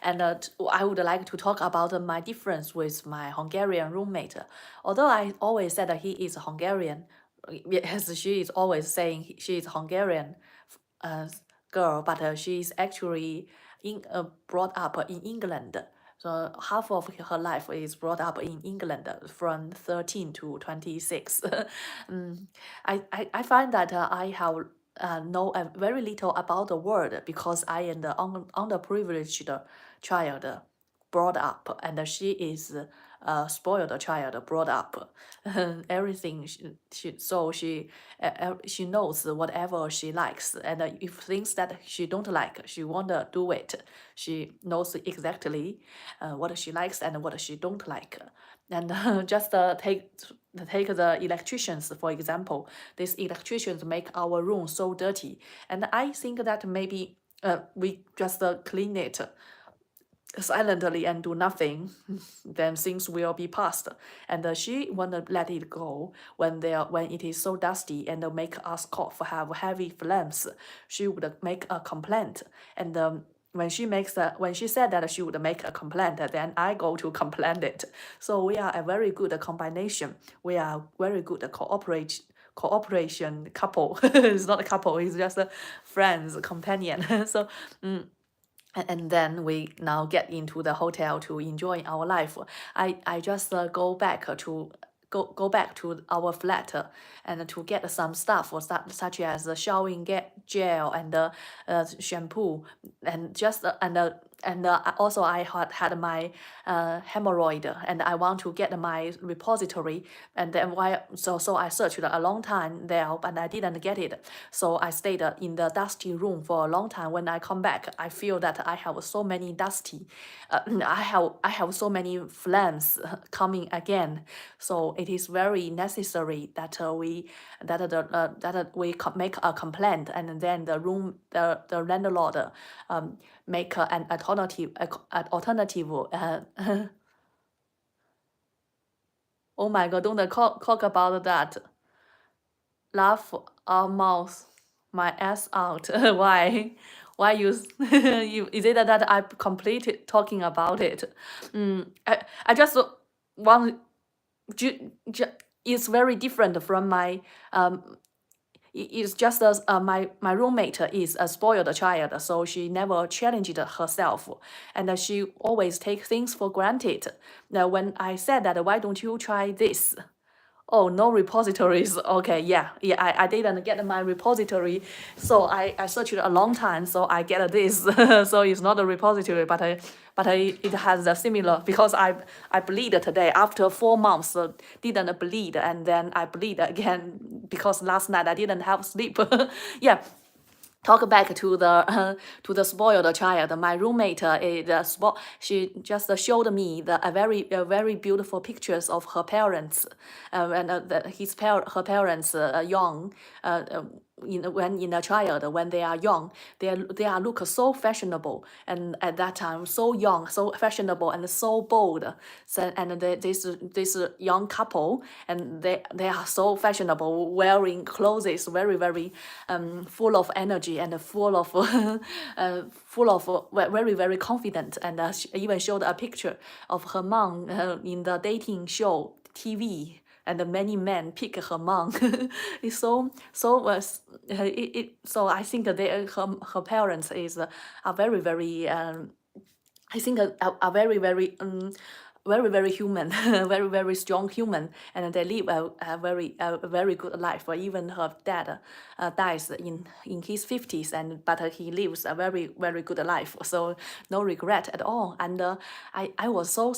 And I would like to talk about my difference with my Hungarian roommate. Although I always said that he is Hungarian, yes, she is always saying she is Hungarian uh, girl, but she is actually brought up in England. So half of her life is brought up in England from 13 to 26. Mm, I find that I have know very little about the world because I am the underprivileged child brought up, and she is a spoiled child brought up. Everything she knows whatever she likes, and if things that she don't like, she wanna do it. She knows exactly what she likes and what she don't like. And just take the electricians for example. These electricians make our room so dirty, and I think that maybe we just clean it silently and do nothing, then things will be past. And she wanna let it go when it is so dusty and make us cough, have heavy phlegms. She would make a complaint, and when she said that she would make a complaint, then I go to complain it. So we are a very good combination. We are very good cooperation couple. It's not a couple. It's just a friends companion. So. And then we now get into the hotel to enjoy our life. I just go back to our flat and to get some stuff such as the showering gel and shampoo and just also I had my hemorrhoid, and I want to get my repository, and then so I searched a long time there, but I didn't get it. So I stayed in the dusty room for a long time. When I come back, I feel that I have so many dusty, I have so many flames coming again. So it is very necessary that we make a complaint, and then the landlord make an alternative. Oh my God! Don't talk about that. Laugh our mouth, my ass out. Why? Why you? Is it that I completed talking about it? I just want. It's very different from my it's just as my roommate is a spoiled child, so she never challenged herself, and she always take things for granted. Now, when I said that, why don't you try this? Oh, no repositories. Okay, yeah, I didn't get my repository, so I searched a long time, so I get this. So it's not a repository, but it has a similar, because I bleed today after 4 months, didn't bleed, and then I bleed again because last night I didn't have sleep. Yeah. Talk back to the spoiled child. My roommate she just showed me a very beautiful pictures of her parents, and her parents young, when in a child, when they are young, they are look so fashionable, and at that time so young, so fashionable, and so bold. So, and this young couple, and they are so fashionable, wearing clothes very full of energy and full of very confident. And she even showed a picture of her mom in the dating show TV, and many men pick her mom. It's so I think that her parents are very I think are very human, very strong human, and they live a very good life. Even her dad dies in his 50s, but he lives a very good life. So no regret at all. And I was so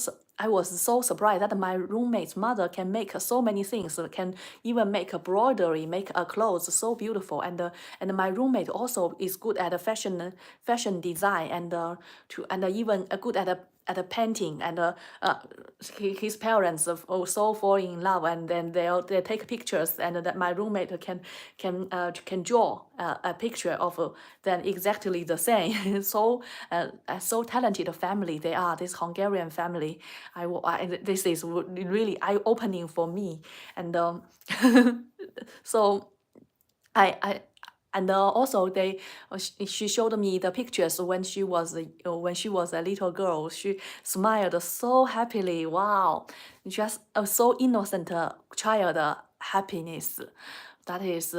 surprised that my roommate's mother can make so many things, can even make a embroidery, make a clothes so beautiful. And my roommate also is good at fashion design, and even good at a painting. And his parents also fall in love, and then they take pictures, and that my roommate can draw a picture of then exactly the same. So talented family they are, this Hungarian family. This is really eye-opening for me. And so I And also, she showed me the pictures when she was a little girl. She smiled so happily. Wow, just a so innocent child happiness. That is,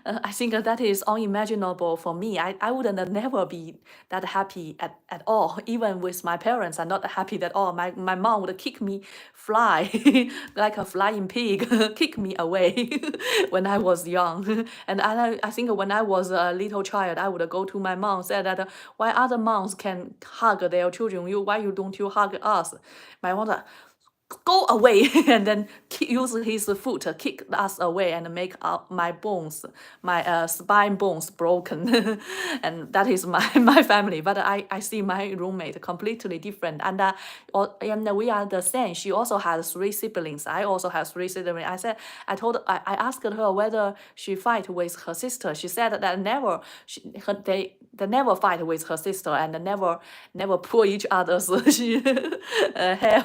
I think that is unimaginable for me. I wouldn't never be that happy at all. Even with my parents, I'm not happy at all. My mom would kick me, fly like a flying pig, kick me away when I was young. And I think when I was a little child, I would go to my mom, say that why other moms can hug their children, why you don't you hug us? My mom said, go away, and then use his foot to kick us away and make my bones, my spine bones broken. And that is my family. But I see my roommate completely different, and we are the same. She also has 3 siblings. I also have 3 siblings. I asked her whether she fight with her sister. She said that never. They never fight with her sister, and never pull each other's hair.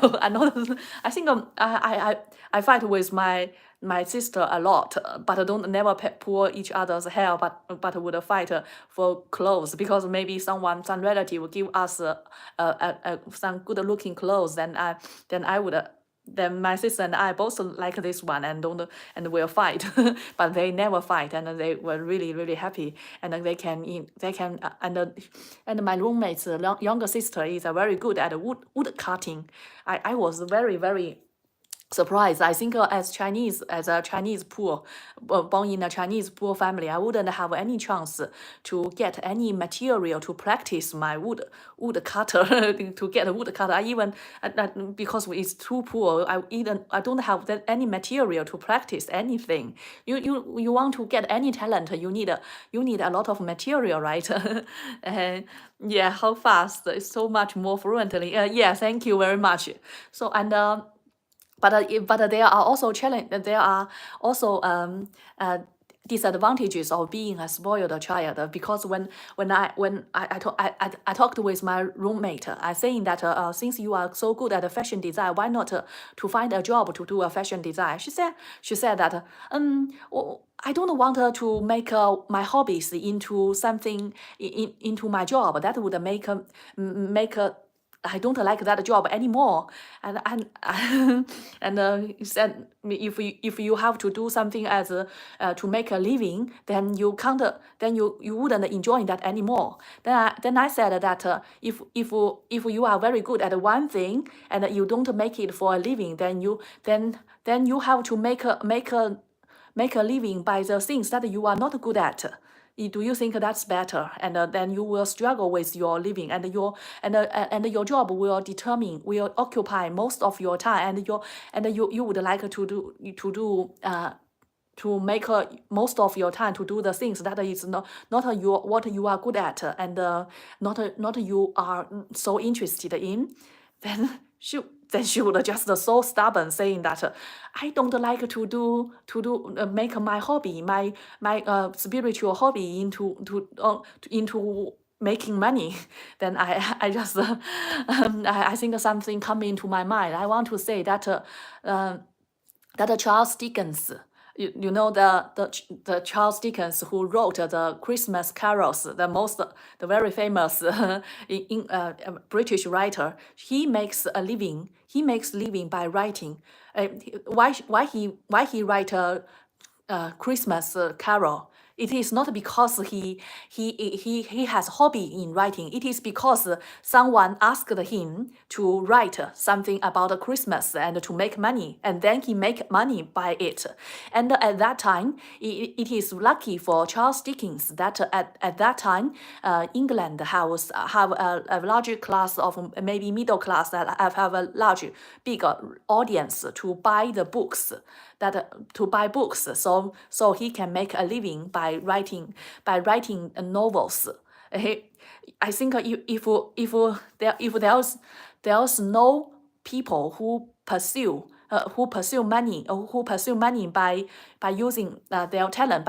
I think I fight with my sister a lot, but don't never pull each other's hair, but would fight for clothes, because maybe some relative give us some good looking clothes, then I would. Then my sister and I both like this one and will fight, but they never fight, and they were really happy, and they can and my roommate's younger sister is very good at wood cutting. I was very surprised. I think as a Chinese poor, born in a Chinese poor family, I wouldn't have any chance to get any material to practice my wood cutter to get a wood cutter. I even because it's too poor, I don't have any material to practice anything. You want to get any talent, you need a lot of material, right? Yeah, how fast? It's so much more fluently. Yeah, thank you very much. So but there are also there are also disadvantages of being a spoiled child, because when I talked with my roommate, I saying that since you are so good at fashion design, why not to find a job to do a fashion design? She said that I don't want to make my hobbies into something into my job. That would make I don't like that job anymore. And he said, if you have to do something as to make a living, then you can't then you wouldn't enjoy that anymore. Then I said that if you are very good at one thing and you don't make it for a living, then you have to make a living by the things that you are not good at. Do you think that's better? And then you will struggle with your living, and your job will occupy most of your time, and you would like to make most of your time to do the things that is not what you are good at, and not you are so interested in, then she would just so stubborn, saying that I don't like to make my hobby, my spiritual hobby into making money. Then I just I think something come into my mind. I want to say that that Charles Dickens, you know the Charles Dickens who wrote the Christmas carols, the very famous British writer. He makes living by writing. Why he write a Christmas carol? It is not because he has hobby in writing. It is because someone asked him to write something about Christmas and to make money, and then he make money by it. And at that time, it is lucky for Charles Dickens that at that time, England have a larger class of maybe middle class that have a large big audience to buy the books. So he can make a living by writing novels. I think if there's no people who pursue money by using their talent,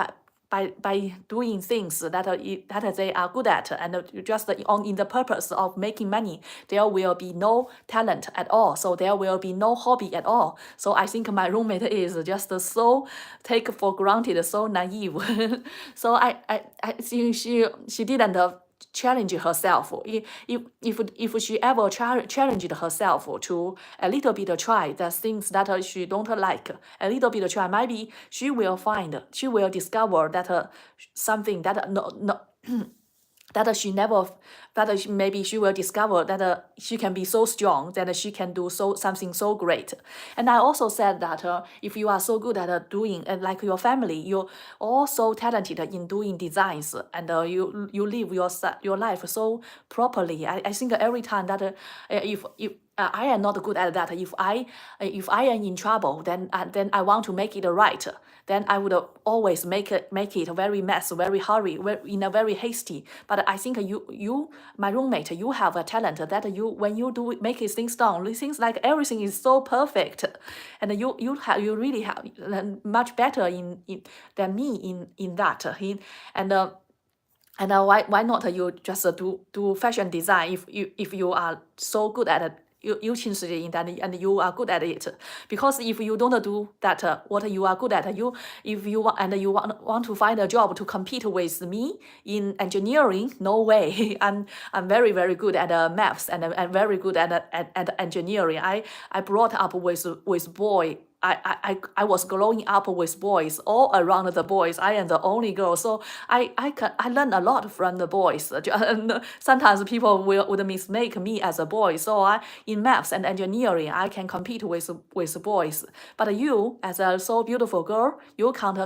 by doing things that that they are good at, and just on in the purpose of making money, there will be no talent at all. So there will be no hobby at all. So I think my roommate is just so take for granted, so naive. So she didn't challenge herself. If she ever challenged herself to a little bit try the things that she don't like, a little bit try, maybe she will discover that something that no that she never, maybe she will discover that she can be so strong, that she can do something so great. And I also said that if you are so good at doing, like your family, you're also talented in doing designs, and you live your life so properly. I think every time that if I am not good at that. If I am in trouble, then I want to make it right. Then I would always make it very mess, very hurry, in a very hasty. But I think you, my roommate, you have a talent that you, when you do make things down, things like everything is so perfect, and you really have much better than me in that. And why not you just do fashion design if you are so good at it, you interested in that, and you are good at it. Because if you don't do that, what you are good at, if you want to find a job to compete with me in engineering, no way. I'm very good at maths, and very good at engineering. I brought up with boy. I was growing up with boys, all around the boys. I am the only girl, so I learn a lot from the boys. And sometimes people would mistake me as a boy. So in maths and engineering, I can compete with boys. But you, as a so beautiful girl, you can't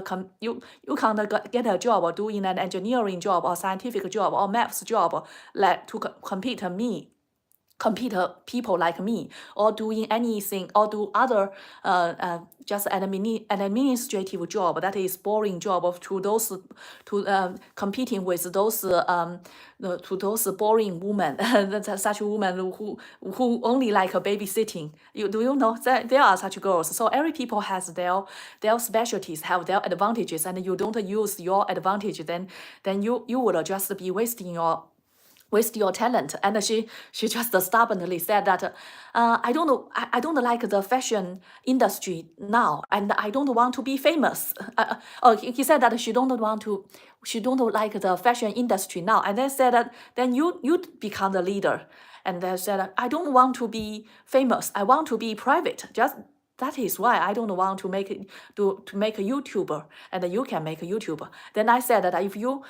get a job doing an engineering job or scientific job or maths job like to compete people like me, or doing anything, or do other just an administrative job that is boring job competing with those to those boring women, such women who only like babysitting. Do you know that there are such girls? So every people has their specialties, have their advantages, and you don't use your advantage, then you would just be wasting your talent. And she just stubbornly said that I don't like the fashion industry now, and I don't want to be famous. He said that she don't like the fashion industry now, and then said that then you become the leader. And they said, I don't want to be famous, I want to be private. Just that is why I don't want to make a YouTuber, and you can make a YouTuber. Then I said that if you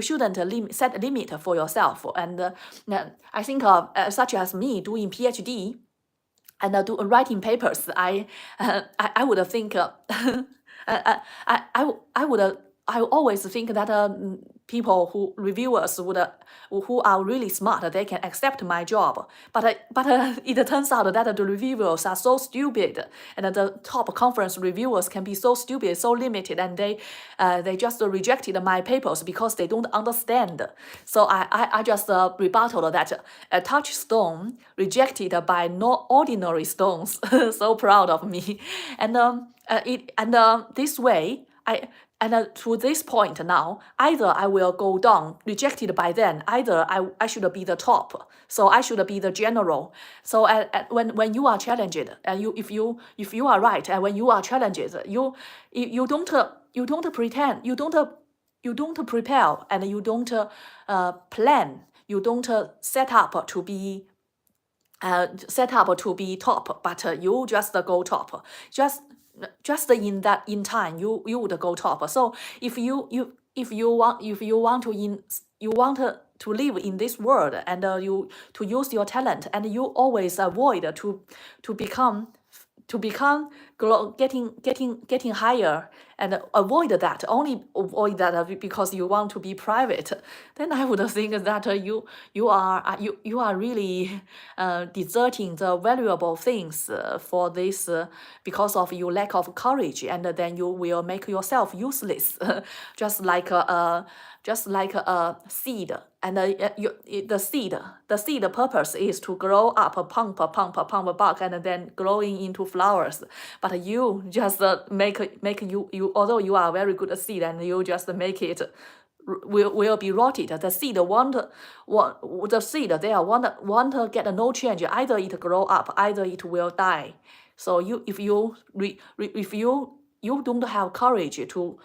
shouldn't set a limit for yourself. And I think such as me doing PhD and writing papers, I would think I always think that people reviewers who are really smart, they can accept my job. But it turns out that the reviewers are so stupid, and the top conference reviewers can be so stupid, so limited, and they just rejected my papers because they don't understand. So I just rebutted that a touchstone rejected by no ordinary stones. So proud of me, and this way to this point now, either I will go down, rejected by them, either I should be the top, so I should be the general. So when you are challenged, and if you are right, and when you are challenged, you don't pretend, you don't prepare, and you don't plan, you don't set up to be top, but you just go top. Just in time, you would go top. So if you want to live in this world, and you to use your talent, and you always avoid to become getting higher, and avoid that, only avoid that because you want to be private, then I would think that you are really deserting the valuable things for this because of your lack of courage, and then you will make yourself useless. just like a seed, and the seed purpose is to grow up, pump bark, and then growing into flowers. But you just make you although you are a very good seed and you just make it will be rotted. The seed the seed there want to get no change. Either it grow up, either it will die. So if you don't have courage to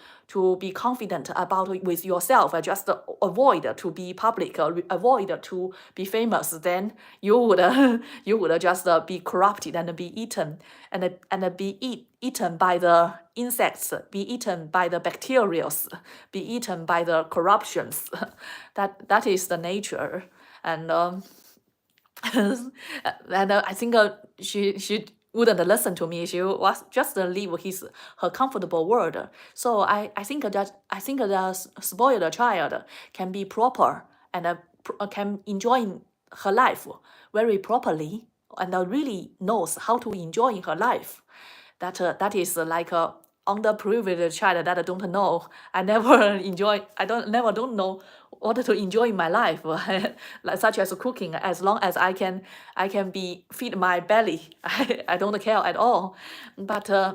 be confident about with yourself, just avoid to be public, avoid to be famous, then you would you would just be corrupted and be eaten and be eaten by the insects, be eaten by the bacteria, be eaten by the corruptions. That is the nature. And and I think she wouldn't listen to me. She was just leave her comfortable world. So I think the spoiled child can be proper and can enjoy her life very properly and really knows how to enjoy her life. That is like a underprivileged child that I don't know. I never enjoy. Don't know what to enjoy in my life, like such as cooking. As long as I can be feed my belly, I don't care at all. But I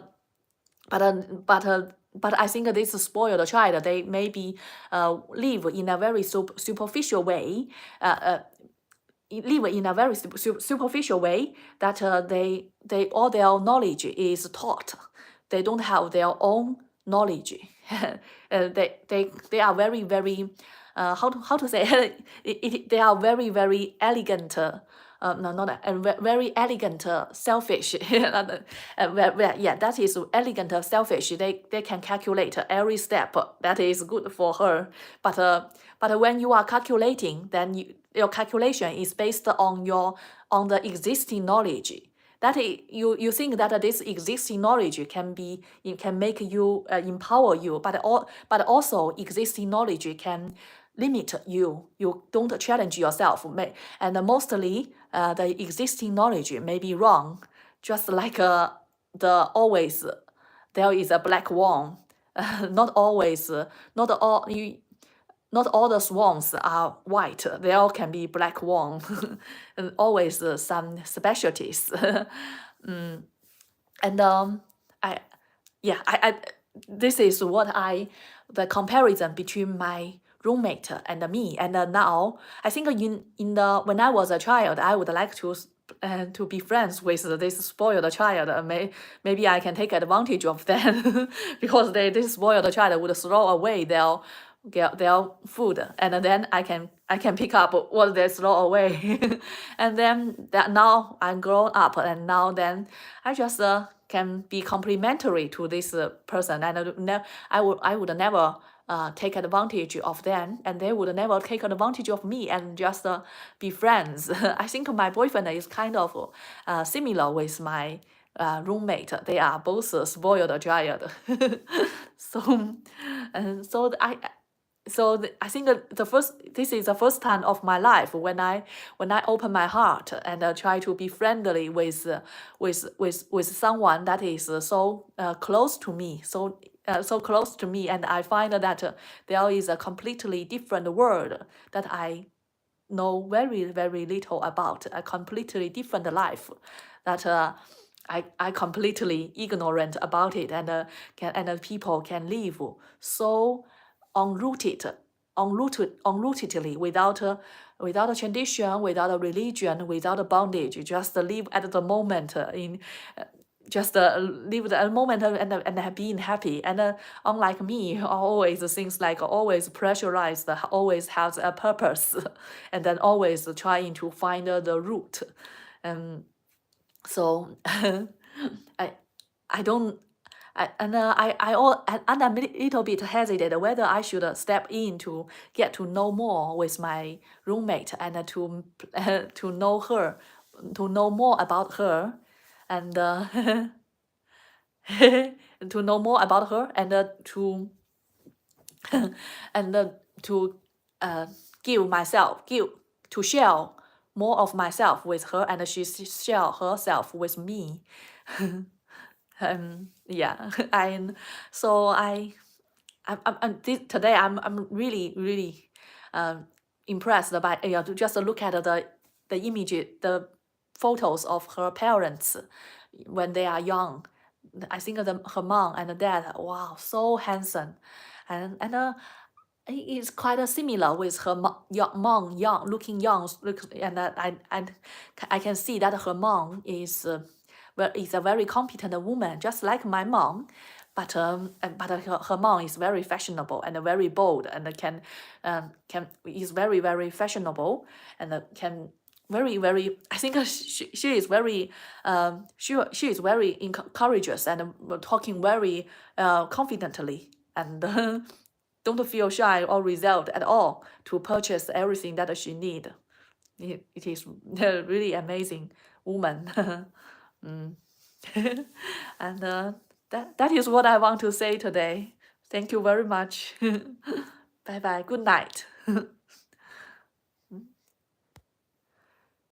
think this spoiled child, they maybe live in a very superficial way. Live in a very superficial way that they all their knowledge is taught. They don't have their own knowledge. They are very how to say they are very elegant. Very elegant, selfish. Yeah, that is elegant, selfish. They can calculate every step. That is good for her. But when you are calculating, then your calculation is based on the existing knowledge. That is, you think that this existing knowledge can make you empower you, but also existing knowledge can limit you. You don't challenge yourself, and mostly the existing knowledge may be wrong. Just like always, there is a black swan. Not always, not all the swans are white. They all can be black swan. And always some specialties. And this is the comparison between my roommate and me. And now I think when I was a child, I would like to be friends with this spoiled child. Maybe I can take advantage of them because this spoiled child would throw away their food, and then I can pick up what they throw away. And then that now I'm grown up, and now then I just can be complimentary to this person, and I would never take advantage of them, and they would never take advantage of me, and just be friends. I think my boyfriend is kind of similar with my roommate. They are both spoiled child. So I think this is the first time of my life when I open my heart and try to be friendly with someone that is so close to me, so close to me, and I find that there is a completely different world that I know very little about, a completely different life that I completely ignorant about it, and people can live so unrootedly, without a tradition, without a religion, without a bondage. Just live at the moment just live the moment and being happy. And unlike me, always things like always pressurized, always has a purpose, and then always trying to find the root. So I don't. I'm a little bit hesitant whether I should step in to get to know more with my roommate and to know her, to know more about her, and to know more about her, and to and to to share more of myself with her, and she share herself with me. Yeah, and so today I'm really impressed by to just look at the image, the photos of her parents when they are young. I think her mom and dad, wow, so handsome, and he is quite similar with her mom, young, looking young, and I can see that her mom is is a very competent woman, just like my mom. But her mom is very fashionable and very bold, and can is very fashionable, and can very. I think she is very she is very courageous and talking very confidently, and don't feel shy or reserved at all to purchase everything that she need. It is really amazing woman. Mm. And that is what I want to say today. Thank you very much. Bye bye. Good night.